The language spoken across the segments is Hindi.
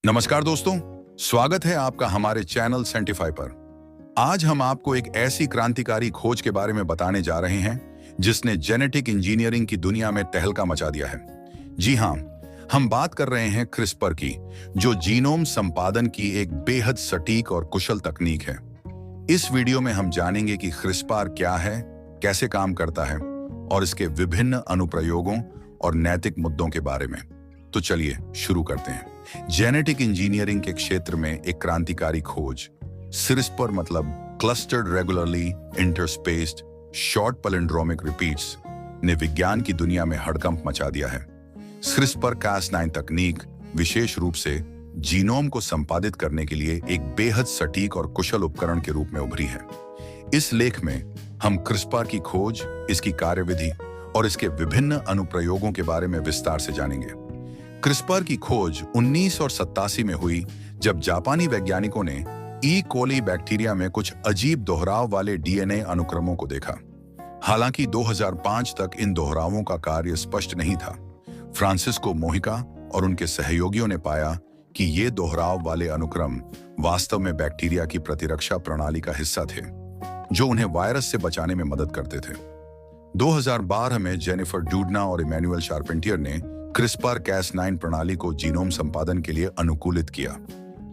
नमस्कार दोस्तों, स्वागत है आपका हमारे चैनल सेंटिफाई पर। आज हम आपको एक ऐसी क्रांतिकारी खोज के बारे में बताने जा रहे हैं जिसने जेनेटिक इंजीनियरिंग की दुनिया में तहलका मचा दिया है। जी हाँ, हम बात कर रहे हैं क्रिस्पर की, जो जीनोम संपादन की एक बेहद सटीक और कुशल तकनीक है। इस वीडियो में हम जानेंगे कि क्रिस्पर क्या है, कैसे काम करता है और इसके विभिन्न अनुप्रयोगों और नैतिक मुद्दों के बारे में। तो चलिए शुरू करते हैं। जेनेटिक इंजीनियरिंग के क्षेत्र में एक क्रांतिकारी खोज, क्रिस्पर मतलब clustered regularly interspaced short palindromic repeats, ने विज्ञान की दुनिया में हड़कंप मचा दिया है। क्रिस्पर Cas9 तकनीक विशेष रूप से जीनोम को संपादित करने के लिए एक बेहद सटीक और कुशल उपकरण के रूप में उभरी है। इस लेख में हम क्रिस्पर की खोज, इसकी कार्यविधि और इसके विभिन्न अनुप्रयोगों के बारे में विस्तार से जानेंगे। क्रिस्पर की खोज 1987 में हुई जब जापानी वैज्ञानिकों ने ई कोली बैक्टीरिया में कुछ अजीब दोहराव वाले डीएनए अनुक्रमों को देखा। हालांकि 2005 तक इन दोहरावों का कार्य स्पष्ट नहीं था। फ्रांसिस्को मोहिका और उनके सहयोगियों ने पाया कि ये दोहराव वाले अनुक्रम वास्तव में बैक्टीरिया की प्रतिरक्षा प्रणाली का हिस्सा थे, जो उन्हें वायरस से बचाने में मदद करते थे। 2012 में जेनिफर डूडना और इमैनुअल शार्पेंटियर ने क्रिस्पर Cas9 प्रणाली को जीनोम संपादन के लिए अनुकूलित किया।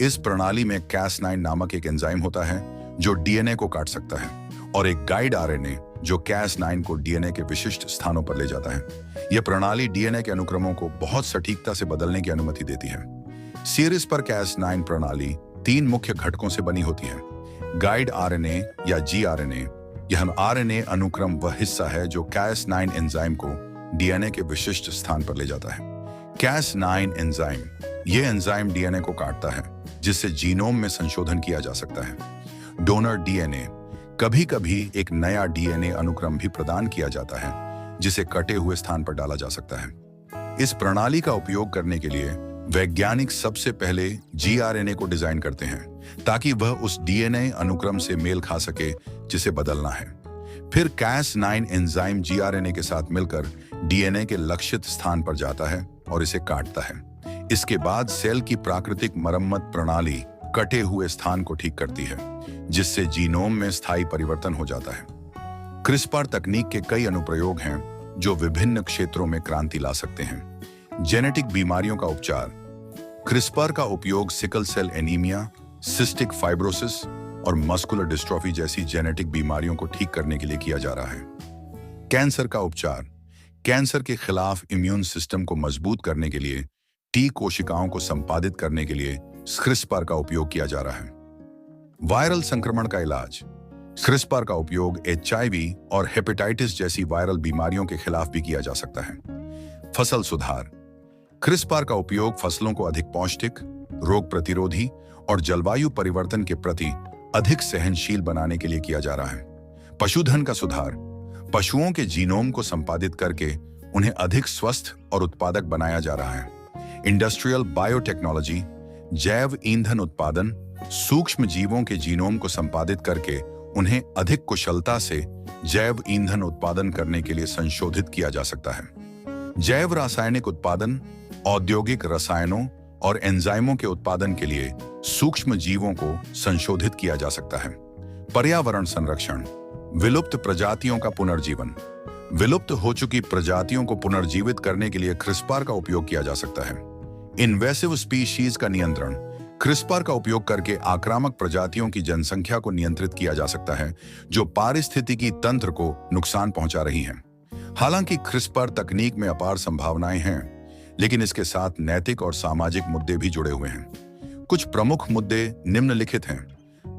इस प्रणाली में Cas9 नामक एक एंजाइम होता है जो डीएनए को काट सकता है, और एक गाइड आरएनए जो Cas9 को डीएनए के विशिष्ट स्थानों पर ले जाता है। यह प्रणाली डीएनए के अनुक्रमों को बहुत सटीकता से बदलने की अनुमति देती है। क्रिस्पर Cas9 प्रणाली 3 मुख्य घटकों से बनी होती है। गाइड आरएनए या जीआरएनए, यह आरएनए अनुक्रम वह हिस्सा है जो Cas9 एंजाइम को डीएनए के विशिष्ट स्थान पर ले जाता है। Cas9 एंजाइम, यह एंजाइम डीएनए को काटता है, जिससे जीनोम में संशोधन किया जा सकता है। डोनर डीएनए, कभी-कभी एक नया डीएनए अनुक्रम भी प्रदान किया जाता है, जिसे कटे हुए स्थान पर डाला जा सकता है। इस प्रणाली का उपयोग करने के लिए वैज्ञानिक सबसे पहले जीआरएनए को डिजाइन करते हैं, ताकि वह उस डीएनए अनुक्रम से मेल खा सके जिसे बदलना है। फिर Cas9 एंजाइम जीआरएनए के साथ मिलकर डीएनए के लक्षित स्थान पर जाता है और इसे काटता है। इसके बाद सेल की प्राकृतिक मरम्मत प्रणाली कटे हुए स्थान को ठीक करती है, जिससे जीनोम में स्थायी परिवर्तन हो जाता है। क्रिस्पर तकनीक के कई अनुप्रयोग हैं जो विभिन्न क्षेत्रों में क्रांति ला सकते हैं। जेनेटिक बीमारियों का उपचार, क्रिस्पर का उपयोग sickle cell anaemia, cystic fibrosis और मस्कुलर डिस्ट्रॉफी जैसी जेनेटिक बीमारियों को ठीक करने के लिए किया जा रहा है। कैंसर का उपचार, कैंसर के खिलाफ इम्यून सिस्टम को मजबूत करने के लिए टी कोशिकाओं को संपादित करने के लिए क्रिस्पर का उपयोग किया जा रहा है। वायरल संक्रमण का इलाज, क्रिस्पर का उपयोग HIV और हेपेटाइटिस जैसी वायरल बीमारियों के खिलाफ भी किया जा सकता है। फसल सुधार, क्रिस्पर का उपयोग फसलों को अधिक पौष्टिक, रोग प्रतिरोधी और जलवायु परिवर्तन के प्रति अधिक सहनशील बनाने के लिए किया जा रहा है। पशुधन का सुधार, पशुओं के जीनोम को संपादित करके उन्हें अधिक स्वस्थ और उत्पादक बनाया जा रहा है। इंडस्ट्रियल बायोटेक्नोलॉजी, जैव ईंधन उत्पादन, सूक्ष्म जीवों के जीनोम को संपादित करके उन्हें अधिक कुशलता से जैव ईंधन उत्पादन करने के लिए संशोधित किया जा सकता है। जैव रासायनिक उत्पादन, औद्योगिक रसायनों और एंजाइमों के उत्पादन के लिए सूक्ष्म जीवों को संशोधित किया जा सकता है। पर्यावरण संरक्षण, विलुप्त प्रजातियों का पुनर्जीवन, विलुप्त हो चुकी प्रजातियों को पुनर्जीवित करने के लिए क्रिस्पर का उपयोग किया जा सकता है। इन्वेसिव स्पीशीज का नियंत्रण, क्रिस्पर का उपयोग करके आक्रामक प्रजातियों की जनसंख्या को नियंत्रित किया जा सकता है, जो पारिस्थितिकी तंत्र को नुकसान पहुंचा रही हैं। हालांकि क्रिस्पर तकनीक में अपार संभावनाएं हैं, लेकिन इसके साथ नैतिक और सामाजिक मुद्दे भी जुड़े हुए हैं। कुछ प्रमुख मुद्दे निम्नलिखित हैं।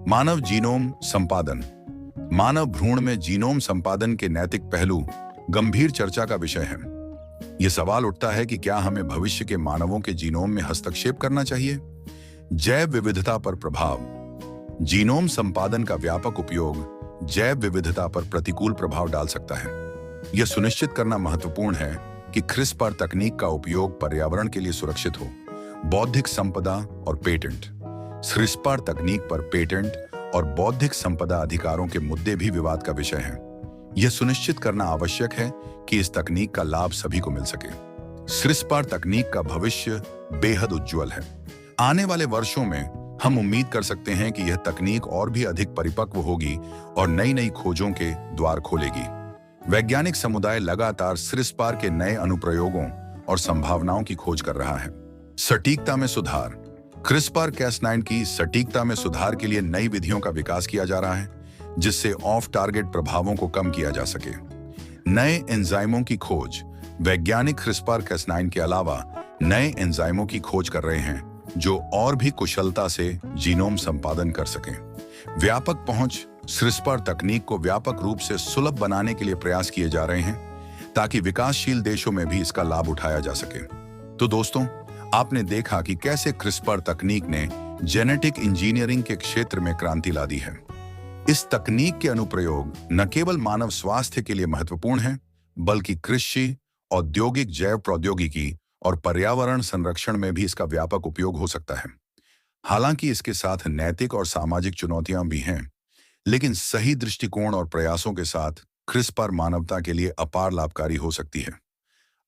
मानव जीनोम संपादन, मानव भ्रूण में जीनोम संपादन के नैतिक पहलू गंभीर चर्चा का विषय है। यह सवाल उठता है कि क्या हमें भविष्य के मानवों के जीनोम में हस्तक्षेप करना चाहिए? जैव विविधता पर प्रभाव, जीनोम संपादन का व्यापक उपयोग जैव विविधता पर प्रतिकूल प्रभाव डाल सकता है। यह सुनिश्चित करना महत्वपूर्ण है कि क्रिस्पर तकनीक का उपयोग पर्यावरण के लिए सुरक्षित हो। बौद्धिक संपदा और पेटेंट, क्रिस्पर तकनीक पर पेटेंट और बौद्धिक संपदा अधिकारों के मुद्दे भी विवाद का विषय हैं। यह सुनिश्चित करना आवश्यक है कि इस तकनीक का लाभ सभी को मिल सके। क्रिस्पर तकनीक का भविष्य बेहद उज्जवल है। आने वाले वर्षों में हम उम्मीद कर सकते हैं कि यह तकनीक और भी अधिक परिपक्व होगी और नई नई खोजों के द्वार खोलेगी। वैज्ञानिक समुदाय लगातार क्रिस्पर के नए अनुप्रयोगों और संभावनाओं की खोज कर रहा है। सटीकता में सुधार। क्रिस्पर-Cas9 की सटीकता में सुधार के लिए नई विधियों का विकास किया जा रहा है, जिससे ऑफ टारगेट प्रभावों को कम किया जा सके। नए एंजाइमों की खोज। वैज्ञानिक क्रिस्पर-Cas9 के अलावा नए एंजाइमों की खोज कर रहे हैं जो और भी कुशलता से जीनोम संपादन कर सकें। व्यापक पहुंच। क्रिस्पर तकनीक को व्यापक रूप से सुलभ बनाने के लिए प्रयास किए जा रहे हैं ताकि विकासशील देशों में भी इसका लाभ उठाया जा सके। तो दोस्तों, आपने देखा कि कैसे क्रिस्पर तकनीक ने जेनेटिक इंजीनियरिंग के क्षेत्र में क्रांति ला दी है। इस तकनीक के अनुप्रयोग न केवल मानव स्वास्थ्य के लिए महत्वपूर्ण हैं, बल्कि कृषि, औद्योगिक जैव प्रौद्योगिकी और पर्यावरण संरक्षण में भी इसका व्यापक उपयोग हो सकता है। हालांकि इसके साथ नैतिक और सामाजिक चुनौतियां भी हैं, लेकिन सही दृष्टिकोण और प्रयासों के साथ क्रिस्पर मानवता के लिए अपार लाभकारी हो सकती है।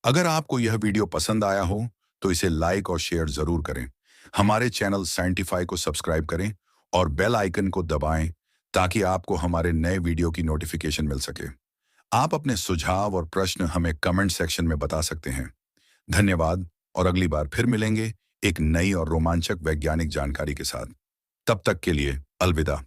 अगर आपको यह वीडियो पसंद आया हो तो इसे लाइक और शेयर जरूर करें। हमारे चैनल साइंटिफाई को सब्सक्राइब करें और बेल आइकन को दबाएं ताकि आपको हमारे नए वीडियो की नोटिफिकेशन मिल सके। आप अपने सुझाव और प्रश्न हमें कमेंट सेक्शन में बता सकते हैं। धन्यवाद और अगली बार फिर मिलेंगे एक नई और रोमांचक वैज्ञानिक जानकारी के साथ। तब तक के लिए अलविदा।